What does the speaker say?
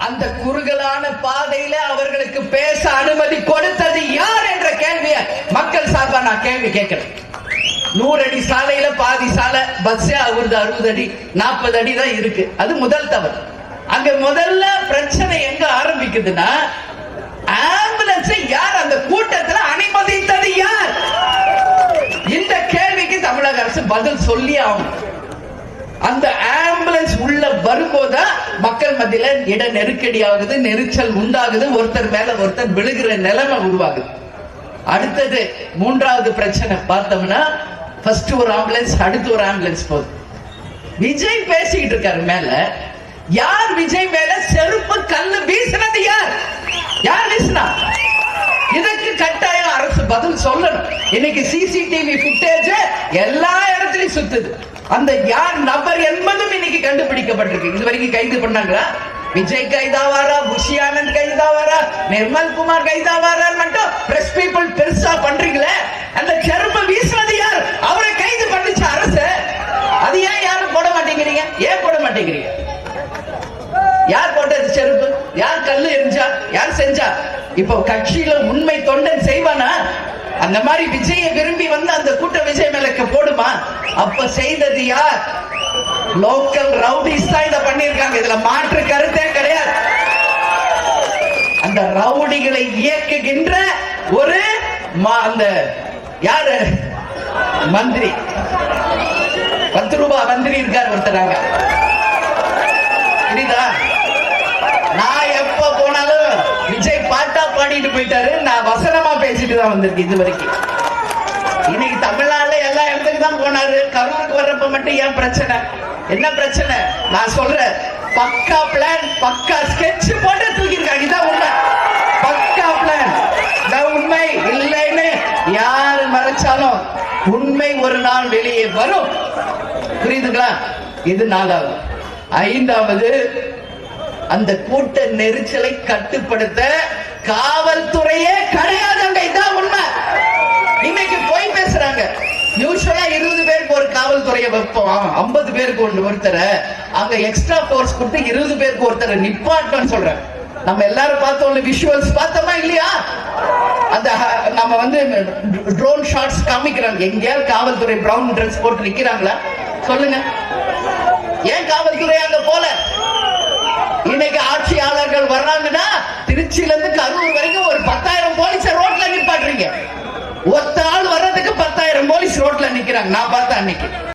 அந்த குறுகலான பாதையில அவர்களுக்கு பேச அனுமதி கொடுத்தது யார் என்ற கேள்வியை மக்கள் சார்பா நான் கேள்வி கேட்கிறேன். 100 அடி சாலையில பாதி சாலை பஸ் அவரது 60 அடி 40 அடி தான் இருக்கு. அது முதல் தவறு. அங்க முதல்ல பிரச்சனை எங்க ஆரம்பிக்குதுன்னா, ஆம்புலன்ஸை யார் அந்த கூட்டத்தில் அனுமதித்தது யார்? இந்த கேள்விக்கு தமிழக அரசு பதில் சொல்லி ஆகும். அந்த ஆம்புலன்ஸ் உள்ள வரும்போது மக்கள் மத்தியில இட நெருக்கடி ஆகுது, நெரிச்சல் உண்டாகுது, ஒருத்தர் மேல ஒருத்தர் விழுகிற நிலைமை உருவாகுது. அடுத்தது மூன்றாவது பிரச்சனை பார்த்தோம்னா, ஃபர்ஸ்ட் ஒரு ஆம்புலன்ஸ், அடுத்து ஒரு ஆம்புலன்ஸ் போகுது. விஜய் பேசிக்கிட்டு இருக்காரு மேல. யார் விஜய் மேல செருப்பு கல்லு வீசினது? யார் வீசினா? இதுக்கு கட்டாயம் அரசு பதில் சொல்லணும். இன்னைக்கு சிசிடிவி ஃபுட்டேஜ் எல்லா இடத்துலயும் சுத்துது. அந்த யார் நபர் என்பதும் இன்னைக்கு கண்டுபிடிக்கப்பட்டிருக்கு. இது வரைக்கும் கைது பண்ணாங்களா? விஜய் கைதாவாரா, புஷி ஆனந்த் கைதாவாரா, நிர்மல் குமார் கைதாவாரா மட்டும் பிரஸ் பீப்புள் பெருசா பண்றீங்களே. அந்த செருப்பு வீசினது யார்? அவரை கைது பண்ணிச்சு அரசு. அது ஏன் யாரும் போட மாட்டேங்கிறீங்க? ஏன் போட மாட்டேங்கிறீங்க? யார் போட்டது செருப்பு? யார் கல்லு எரிஞ்சா? யார் செஞ்சா? இப்போ கட்சியில உண்மை தொண்டன் செய்வானா? அந்த மாதிரி விஜயை விரும்பி வந்து அந்த கூட்ட விஜய் மேலக்க போடுமா? அப்ப செய்தது யார்? லோக்கல் ரவுடிஸ் தான் இதை பண்ணிருக்காங்க. இதுல மாற்று கருத்தே கிடையாது. அந்த ரவுடிகளை இயக்குகின்ற ஒரு அந்த யாரு மந்திரி, 10 ரூபாய் மந்திரி இருக்கார் ஒருத்தராங்க. புரியுதா? நான் எப்ப போனாலும் விஜய் பாட்டா பாடிட்டு போயிட்டாரு, நான் வசனமா பேசிட்டு தான் வந்திருக்கேன் இது வரைக்கும். இன்னைக்கு தமிழ்நாடுல எல்லா இடத்துக்கு தான் போனாரு. கரூருக்கு வர்றப்ப மட்டும் ஏன் பிரச்சனை? என்ன பிரச்சனை? நான் சொல்றேன், பக்கா பிளான், பக்கா ஸ்கெட்ச் போட்டு தூக்கிருக்காங்க. இதான் உண்மை. பக்கா பிளான். உண்மை இல்லைன்னு யாரு மறைச்சாலும் உண்மை ஒரு நாள் வெளியே வரும். புரியுதுங்களா? இது 4வது. 5வது, அந்த கூட்ட நெரிச்சலை கட்டுப்படுத்த காவல்துறையே கிடையாதுங்க. இதான் உண்மை. இன்னைக்கு போய் பேசுறாங்க. யூசுவலா 20 பேருக்கு ஒரு காவல்துறையை வைப்போம், 50 பேருக்கு ஒருத்தர அங்க எக்ஸ்ட்ரா போர்ஸ் கொடுத்து 20 பேருக்கு ஒருத்தர நிப்பாட்டோம்னு சொல்றேன். நம்ம எல்லாரும் பார்த்தோம், விஷுவல்ஸ் பார்த்தோமா இல்லையா? அந்த நம்ம வந்து ட்ரோன் ஷாட்ஸ் காமிக்கிறாங்க. எங்கேயாவது காவல்துறை பிரவுன் ட்ரெஸ் போட்டு நிக்கிறாங்களா? சொல்லுங்க. ஏன் காவல்துறை அங்க போல? இன்னைக்கு ஆட்சியாளர்கள் வர்றாங்கன்னா திருச்சியில இருந்து கரூர் வரைக்கும் ஒரு 10,000 போலீஸ் ரோட்ல நிப்பாட்டுறீங்க. ஒத்த ஆள் வர்றதுக்கு 10,000 போலீஸ் ரோட்ல நிக்கிறாங்க. நான் பார்த்தேன் அன்னைக்கு.